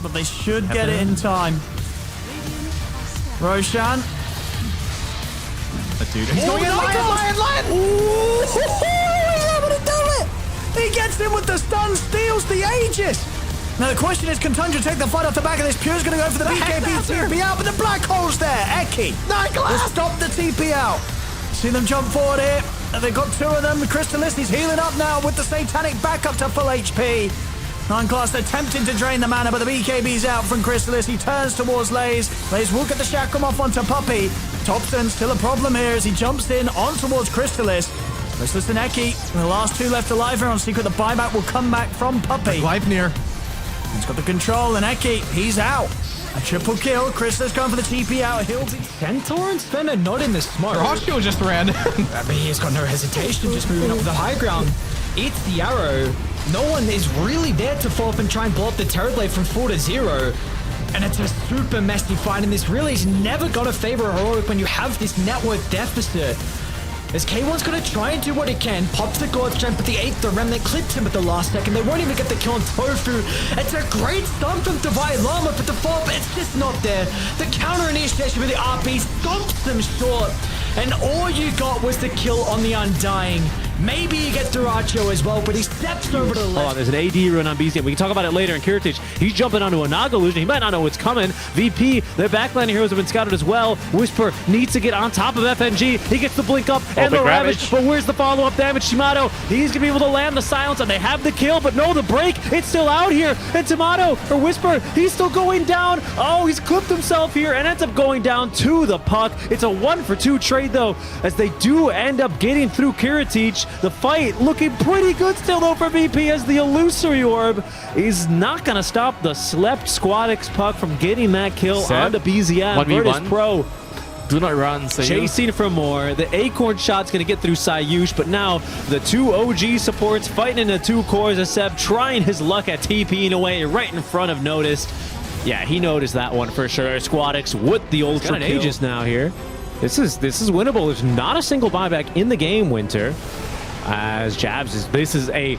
but they should get it in time. Roshan. Dude, He's going in lion! Ooh, he's able to do it! He gets in with the stun, steals the Aegis! Now the question is, can Tundra take the fight off the back of this? Pure's going to go for the BKB TP out, but the black hole's there. Eki will stop the TP out. See them jump forward here. They've got two of them. Crystallis, he's healing up now with the Satanic back up to full HP. 9-class attempting to drain the mana, but the BKB's out from Crystallis. He turns towards Laze. Laze will get the Chakram off onto Puppey. Thompson still a problem here as he jumps in on towards Crystallis. Crystallis and Eki, the last two left alive here on Secret. The buyback will come back from Puppey. Leibnier. He's got the control, and Eki, he's out. A triple kill. Crystallis going for the TP out. He'll be... Centaur and Sven are not in the smoke. Roshio just ran. I mean, he's got no hesitation, just moving up the high ground. It's the arrow. No one is really there to fall up and try and blow up the Terrorblade from 4 to 0. And it's a super messy fight, and this really is never going to favor a heroic when you have this network deficit. As K1's going to try and do what he can, pops the God Strength, but the 8th, the Remnant clipped him at the last second. They won't even get the kill on Tofu. It's a great stun from Divine Llama, but the follow-up, it's just not there. The counter initiation with the RP stomps them short, and all you got was the kill on the Undying. Maybe you get Duracho as well, but he steps over to the left. Hold on, there's an AD run on BC. We can talk about it later in Kiritich. He's jumping onto a Naga illusion. He might not know what's coming. VP, their backline heroes have been scouted as well. Whisper needs to get on top of FNG. He gets the blink up and the Ravage, but where's the follow-up damage? Shimato, he's gonna be able to land the silence, and they have the kill, but no, the break, it's still out here. And Tomato, or Whisper, he's still going down. Oh, he's clipped himself here and ends up going down to the puck. It's a 1-for-2 trade, though, as they do end up getting through Kiritich. The fight looking pretty good still, though, for VP, as the Illusory Orb is not going to stop the Slept Squadix puck from getting that kill onto BZM. Virtus Pro. Do not run, Sayush. Chasing for more. The Acorn shot's going to get through Sayush, but now the two OG supports fighting in the two cores. Seb trying his luck at TPing away right in front of Noticed. Yeah, he noticed that one for sure. Squadix with the Ultra Aegis now here. This is winnable. There's not a single buyback in the game, Winter. As Jabs this is a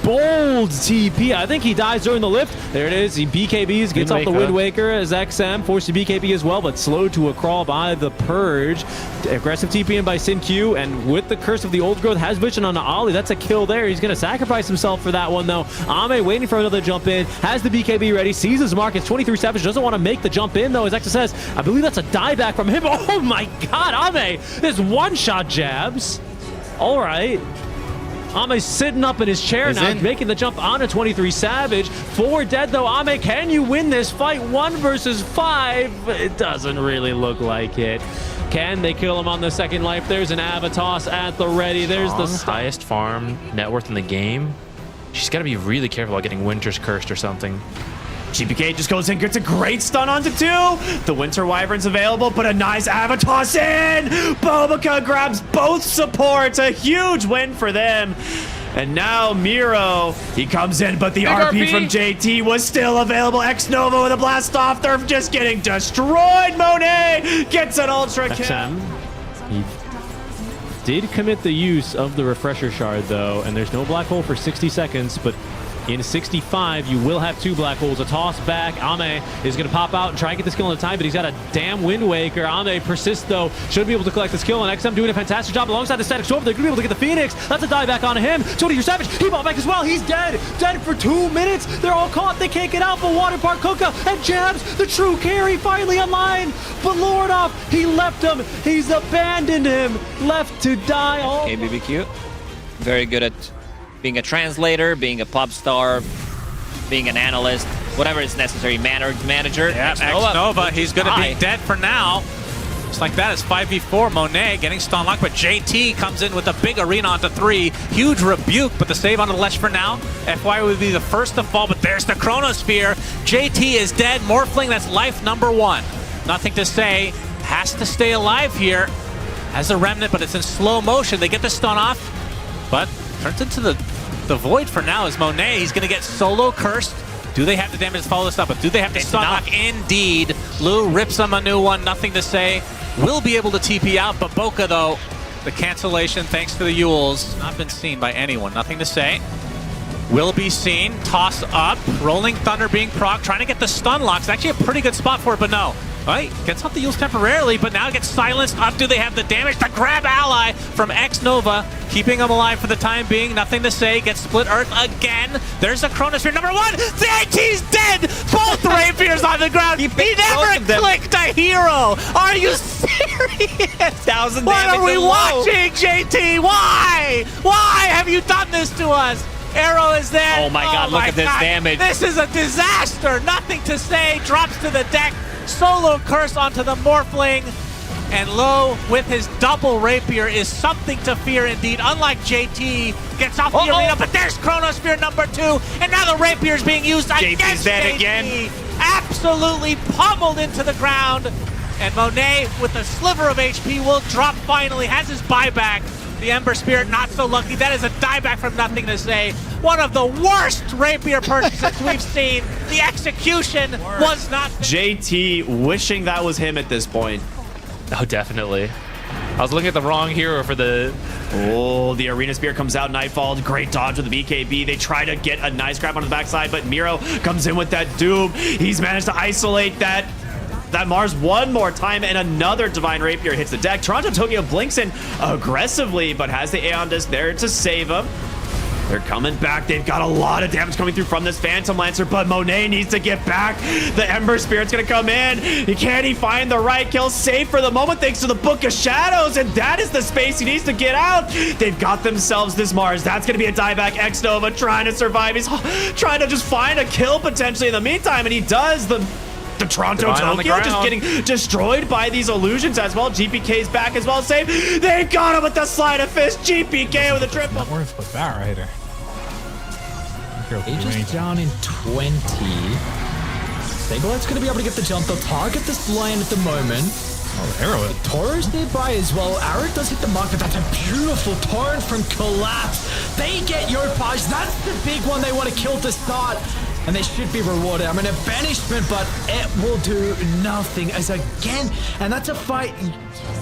bold TP. I think he dies during the lift. There it is. He BKBs, gets off the Wind Waker as XM, forced to BKB as well, but slowed to a crawl by the Purge. Aggressive TP in by SinQ, and with the Curse of the Old Growth, has vision on the Ollie. That's a kill there. He's going to sacrifice himself for that one, though. Ame waiting for another jump in, has the BKB ready, sees his mark. It's 23 Savage, doesn't want to make the jump in, though, as Exa says. I believe that's a dieback from him. Oh my god, Ame! This one-shot Jabs. All right. Ame's sitting up in his chair now, making the jump onto 23 Savage. 4 dead, though. Ame, can you win this fight 1 versus 5? It doesn't really look like it. Can they kill him on the second life? There's an Avatos at the ready. There's the highest farm net worth in the game. She's got to be really careful about getting Winter's cursed or something. GPK just goes in, gets a great stun onto 2. The Winter Wyvern's available, but a nice Avatos in! Bobica grabs both supports, a huge win for them. And now Miro, he comes in, but the RP from JT was still available. X-Nova with a blast off. They're just getting destroyed. Monet gets an ultra kill. He did commit the use of the refresher shard, though, and there's no black hole for 60 seconds, but in 65, you will have 2 black holes. A toss back. Ame is going to pop out and try and get this kill on the time, but he's got a damn Wind Waker. Ame persists, though. Should be able to collect this kill, and XM doing a fantastic job alongside the Static Storm. They're going to be able to get the Phoenix. That's a dieback on him. 24 Savage, he bought back as well. He's dead. Dead for 2 minutes. They're all caught. They can't get out, but Water Park Kuka and Jabs, the true carry, finally online. But Lordoff, he left him. He's abandoned him. Left to die. Okay, BBQ. Very good at being a translator, being a pop star, being an analyst, whatever is necessary. Manager. Yeah, X-Nova, he's going to be dead for now. Just like that, it's 5v4. Monet getting stun locked, but JT comes in with a big arena onto 3. Huge rebuke, but the save onto the Lesh for now. FY would be the first to fall, but there's the Chronosphere. JT is dead. Morphling, that's life number 1. Nothing to say. Has to stay alive here. Has a remnant, but it's in slow motion. They get the stun off, but turns into the void for now as Monet. He's going to get solo cursed. Do they have the damage to follow this up? But do they have to stun lock? Indeed. Lou rips him a new one. Nothing to say. Will be able to TP out, but Boca, though, the cancellation thanks to the Yules. Not been seen by anyone. Nothing to say. will be seen. Toss up. Rolling Thunder being proc, trying to get the stun lock. It's actually a pretty good spot for it, but no. Right, gets off the use temporarily, but now gets silenced. Up, do they have the damage? The grab ally from X-Nova, keeping him alive for the time being. Nothing to say. Gets split earth again. There's the Chronosphere number 1. The AT's dead. Both Rapiers on the ground. He never clicked a hero. Are you serious? 1,000 What damage are we and low. watching, JT? Why? Why have you done this to us? Arrow is there. Oh my God, look at this damage. This is a disaster. Nothing to say. Drops to the deck. Solo curse onto the Morphling. And Low with his double Rapier is something to fear indeed. Unlike JT, gets off the arena, but there's Chronosphere number 2. And now the Rapier is being used against dead JT. again. Absolutely pummeled into the ground. And Monet with a sliver of HP will drop finally. Has his buyback. The Ember Spirit not so lucky. That is a dieback from Nothing to Say. One of the worst Rapier purchases we've seen. The execution was not... JT wishing that was him at this point. Oh, definitely. I was looking at the wrong hero for the... Oh, the Arena Spear comes out, Nightfall, great dodge with the BKB. They try to get a nice grab on the backside, but Miro comes in with that Doom. He's managed to isolate that Mars one more time, and another Divine Rapier hits the deck. Toronto Tokyo blinks in aggressively, but has the Aeon Disc there to save him. They're coming back. They've got a lot of damage coming through from this Phantom Lancer, but Monet needs to get back. The Ember Spirit's gonna come in. Can he find the right kill? Safe for the moment thanks to the Book of Shadows, and that is the space he needs to get out. They've got themselves this Mars. That's gonna be a dieback. X-Nova trying to survive. He's trying to just find a kill potentially in the meantime, and he does. The Toronto Tokyo just getting destroyed by these illusions as well. GPK's back as well. Save. They got him with the sleight of fist. GPK with a triple. Not worth with that right here. Aegis down in 20. Sablelight's going to be able to get the jump. They'll target this Lion at the moment. Oh, arrow it. Tauros nearby as well. Arid does hit the mark, but that's a beautiful torrent from Collapse. They get Yopaj. That's the big one they want to kill to start. And they should be rewarded. I mean, a banishment, but it will do nothing as again. And that's a fight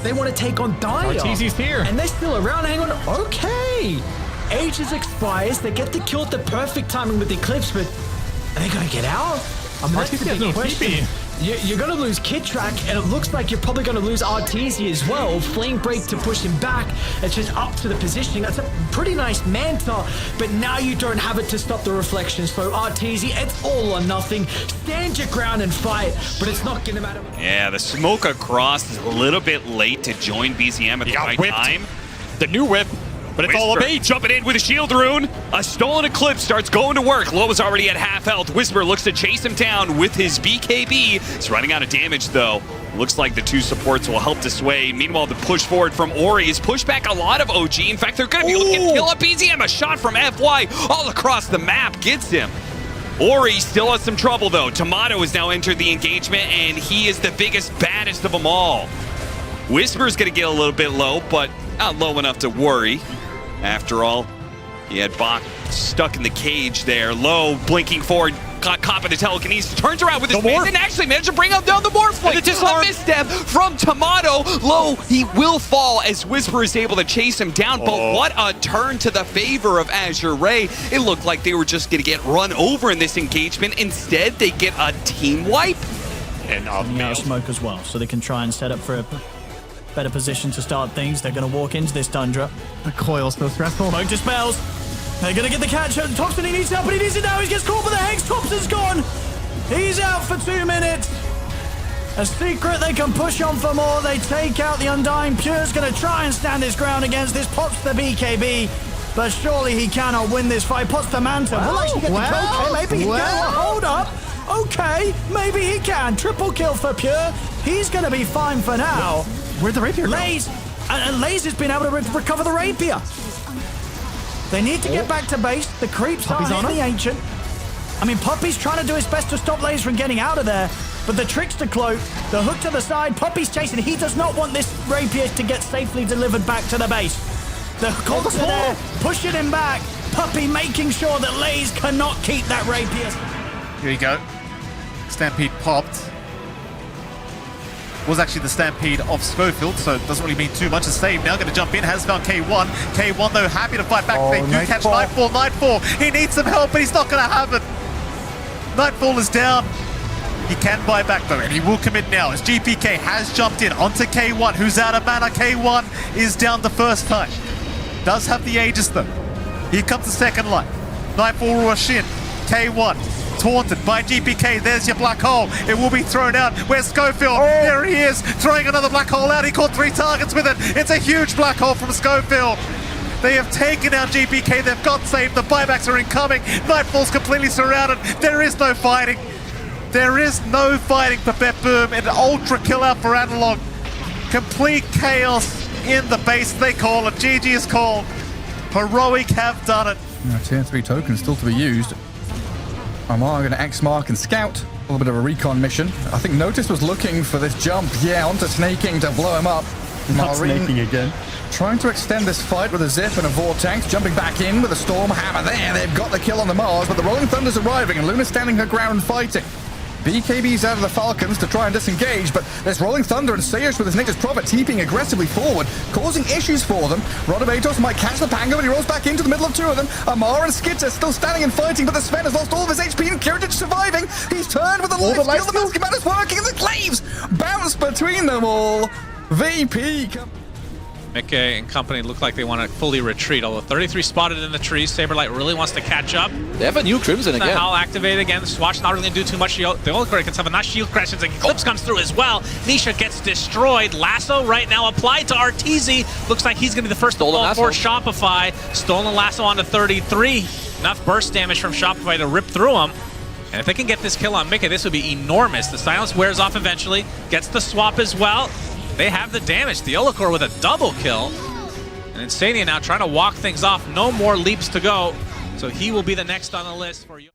they want to take on Dire. Arteezy's here. And they're still around. Hang on. Okay. Aegis expires. They get the kill at the perfect timing with the Eclipse, but are they going to get out? I mean, that's the big question. You're going to lose Kid Track, and it looks like you're probably going to lose Arteezy as well. Flame Break to push him back. It's just up to the positioning. That's a pretty nice Manta, but now you don't have it to stop the reflections. So Arteezy, it's all or nothing. Stand your ground and fight, but it's not going to matter. Yeah, the smoke across is a little bit late to join BZM at the right time. The new whip. But it's all of me. Jumping in with a shield rune. A stolen Eclipse starts going to work. Low is already at half health. Whisper looks to chase him down with his BKB. He's running out of damage though. Looks like the two supports will help to sway. Meanwhile, the push forward from Ori is pushed back a lot of OG. In fact, they're going to be able to get kill up BZM. A shot from FY all across the map gets him. Ori still has some trouble though. Tomato has now entered the engagement and he is the biggest, baddest of them all. Whisper's going to get a little bit low, but not low enough to worry. After all, he had Bach stuck in the cage there. Low, blinking forward, got caught by the telekinesis, turns around with his man, and actually managed to bring up down the Morphling. A misstep from Tomato. Low, he will fall as Whisper is able to chase him down, but what a turn to the favor of Azure Ray. It looked like they were just going to get run over in this engagement. Instead, they get a team wipe. And now smoke as well, so they can try and set up for a better position to start things. They're going to walk into this Tundra. The coil's so stressful. Smoke dispels. They're going to get the catch. Thompson, he needs help, but he needs it now. He gets caught by the Hex. Thompson's gone. He's out for 2 minutes. A secret, they can push on for more. They take out the Undying. Pure's going to try and stand his ground against this. Pops the BKB, but surely he cannot win this fight. Pops the Manta. Will actually get the kill. Okay, maybe he can. Hold up. Okay, maybe he can. Triple kill for Pure. He's going to be fine for now. Where'd the Rapier go? Laze, and Laze has been able to recover the Rapier. They need to get back to base. The creeps are hitting the Ancient. I mean, Puppy's trying to do his best to stop Laze from getting out of there, but the Trickster Cloak, the hook to the side, Puppy's chasing. He does not want this Rapier to get safely delivered back to the base. The Colts are there, pushing him back. Puppy making sure that Laze cannot keep that Rapier. Here you go. Stampede popped. was actually the stampede of Schofield, so it doesn't really mean too much. A save now, going to jump in, has found K1. K1 though, happy to fight back. They do catch Nightfall. Nightfall, he needs some help, but he's not going to have it. Nightfall is down. He can buy back though, and he will commit now as GPK has jumped in onto K1, who's out of mana. K1 is down the first time. Does have the Aegis though. Here comes the second line. Nightfall will rush in. K1 taunted by GPK. There's your black hole. It will be thrown out. Where's Schofield? There he is, throwing another black hole out. He caught 3 targets with it. It's a huge black hole from Schofield. They have taken out GPK. They've got saved. The buybacks are incoming. Nightfall's completely surrounded. There is no fighting. There is no fighting for Bet Boom. An ultra kill out for Analog. Complete chaos in the base, they call it. GG is called. Heroic have done it. Tier 3 tokens still to be used. Amar going to X-Mark and Scout. A little bit of a recon mission. I think Notice was looking for this jump. Yeah, onto Snaking to blow him up. Not snaking again. Trying to extend this fight with a Zip and a Vortex. Jumping back in with a Storm Hammer there. They've got the kill on the Mars, but the Rolling Thunder's arriving and Luna's standing her ground and fighting. BKB's out of the Falcons to try and disengage, but there's Rolling Thunder and Sayers with his Nature's Prophet TPing aggressively forward, causing issues for them. Rodovatos might catch the Pango, but he rolls back into the middle of 2 of them. Amar and Skitter still standing and fighting, but the Sven has lost all of his HP and Kiritic surviving. He's turned with the life steal, the mask command is working, and the Glaives bounce between them all. VP Mickey and company look like they want to fully retreat, although 33 spotted in the trees. Saberlight really wants to catch up. They have a new Crimson The again. Howl activated again. The Swatch not really going to do too much. The Olcor can have a nice shield crashes, and Eclipse comes through as well. Nisha gets destroyed. Lasso right now applied to Arteezy. Looks like he's going to be the first to fall for Shopify. Stolen Lasso onto 33. Enough burst damage from Shopify to rip through him. And if they can get this kill on Mickey, this would be enormous. The silence wears off eventually. Gets the swap as well. They have the damage. The Olcor with a double kill. And Insania now trying to walk things off. No more leaps to go. So he will be the next on the list for you.